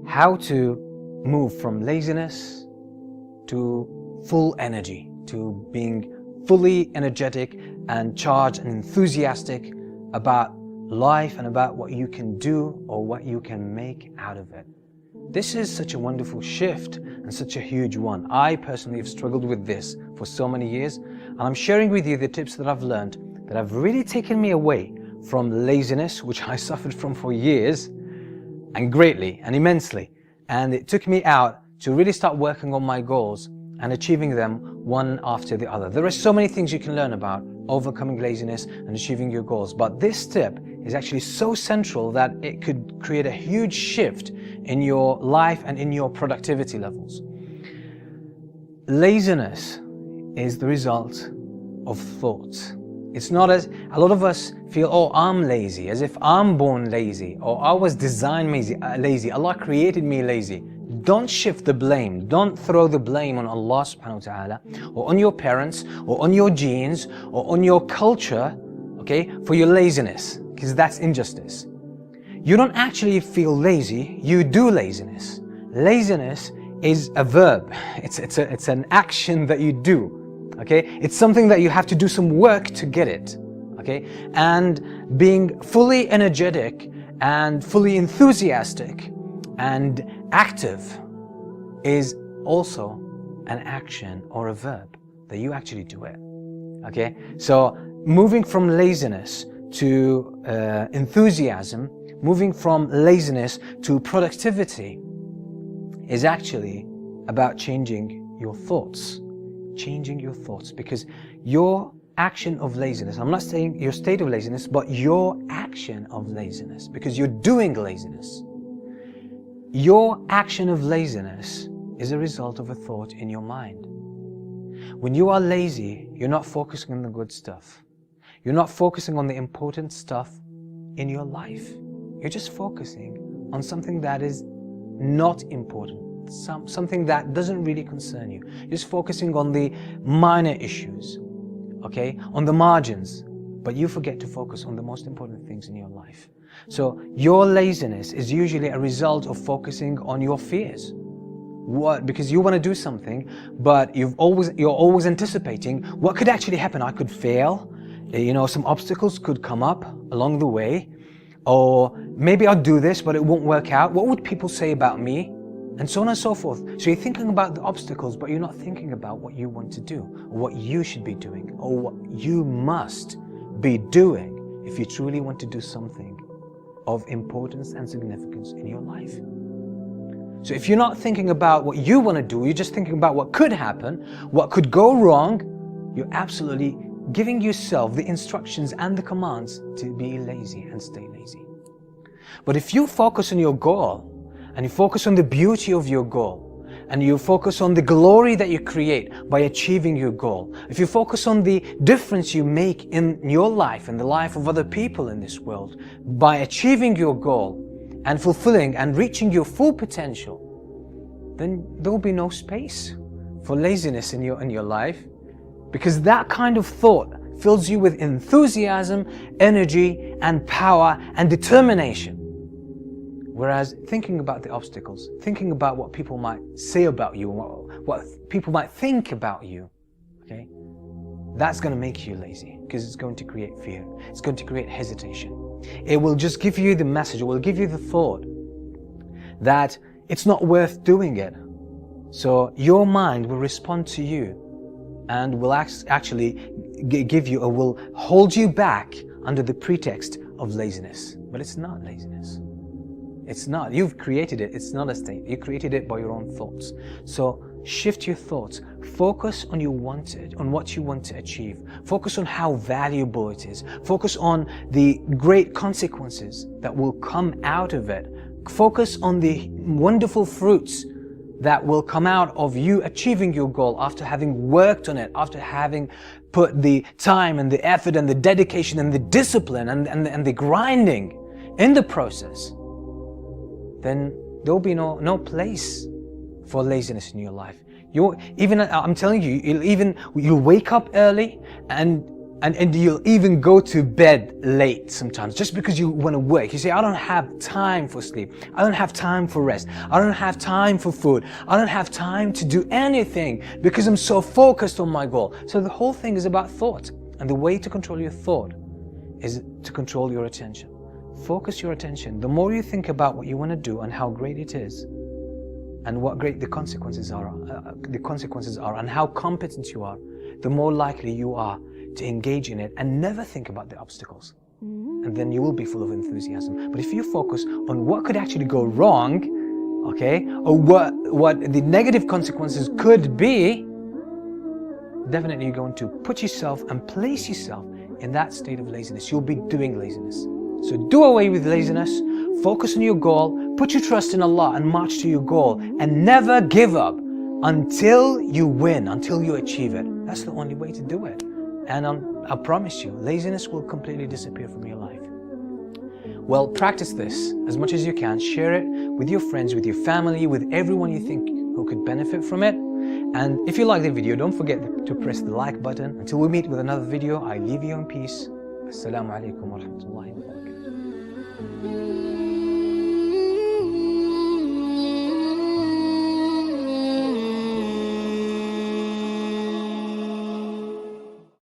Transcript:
how to move from laziness to full energy, to being fully energetic and charged and enthusiastic about life and about what you can do or what you can make out of it. This is such a wonderful shift and such a huge one. I personally have struggled with this for so many years, and I'm sharing with you the tips that I've learned that have really taken me away from laziness, which I suffered from for years, and greatly and immensely. And it took me out to really start working on my goals and achieving them one after the other. There are so many things you can learn about overcoming laziness and achieving your goals, but this tip is actually so central that it could create a huge shift in your life and in your productivity levels. Laziness is the result of thoughts. It's not as a lot of us feel, oh, I'm lazy, as if I'm born lazy, or I was designed lazy, Allah created me lazy. Don't shift the blame. Don't throw the blame on Allah subhanahu wa ta'ala, or on your parents, or on your genes, or on your culture, okay, for your laziness, because that's injustice. You don't actually feel lazy, you do laziness. Laziness is a verb. It's an action that you do. Okay, it's something that you have to do some work to get it. Okay, and being fully energetic and fully enthusiastic and active is also an action or a verb that you actually do it. Okay, so moving from laziness to enthusiasm, moving from laziness to productivity is actually about changing your thoughts. Changing your thoughts, because your action of laziness, I'm not saying your state of laziness, but your action of laziness, because you're doing laziness. Your action of laziness is a result of a thought in your mind. When you are lazy, you're not focusing on the good stuff. You're not focusing on the important stuff in your life. You're just focusing on something that is not important. Something that doesn't really concern you. You're just focusing on the minor issues, okay, on the margins, but you forget to focus on the most important things in your life. So your laziness is usually a result of focusing on your fears. What? Because you want to do something, but you're always anticipating what could actually happen. I could fail, some obstacles could come up along the way, or maybe I'll do this, but it won't work out. What would people say about me? And so on and so forth. So you're thinking about the obstacles, but you're not thinking about what you want to do, or what you should be doing, or what you must be doing if you truly want to do something of importance and significance in your life. So if you're not thinking about what you want to do, you're just thinking about what could happen, what could go wrong, you're absolutely giving yourself the instructions and the commands to be lazy and stay lazy. But if you focus on your goal, and you focus on the beauty of your goal, and you focus on the glory that you create by achieving your goal, if you focus on the difference you make in your life and the life of other people in this world by achieving your goal and fulfilling and reaching your full potential, then there will be no space for laziness in your life, because that kind of thought fills you with enthusiasm, energy, and power and determination. Whereas thinking about the obstacles, thinking about what people might say about you, what people might think about you, okay, that's going to make you lazy, because it's going to create fear. It's going to create hesitation. It will just give you the message, it will give you the thought that it's not worth doing it. So your mind will respond to you and will actually give you, or will hold you back under the pretext of laziness. But it's not laziness. It's not. You've created it. It's not a state. You created it by your own thoughts. So shift your thoughts. Focus on what you want to achieve. Focus on how valuable it is. Focus on the great consequences that will come out of it. Focus on the wonderful fruits that will come out of you achieving your goal after having worked on it, after having put the time and the effort and the dedication and the discipline and the grinding in the process. Then there will be no place for laziness in your life. I'm telling you, you'll wake up early and And you'll even go to bed late sometimes just because you want to work. You say, I don't have time for sleep. I don't have time for rest. I don't have time for food. I don't have time to do anything because I'm so focused on my goal. So the whole thing is about thought. And the way to control your thought is to control your attention. Focus your attention. The more you think about what you want to do and how great it is, and what great the consequences are, and how competent you are, the more likely you are to engage in it and never think about the obstacles. And then you will be full of enthusiasm. But if you focus on what could actually go wrong, okay, or what the negative consequences could be, definitely you're going to put yourself and place yourself in that state of laziness. You'll be doing laziness. So do away with laziness, focus on your goal, put your trust in Allah and march to your goal, and never give up until you win, until you achieve it. That's the only way to do it. And I promise you, laziness will completely disappear from your life. Well, practice this as much as you can. Share it with your friends, with your family, with everyone you think who could benefit from it. And if you like the video, don't forget to press the like button. Until we meet with another video, I leave you in peace. Assalamu alaikum wa rahmatullahi wa barakatuh.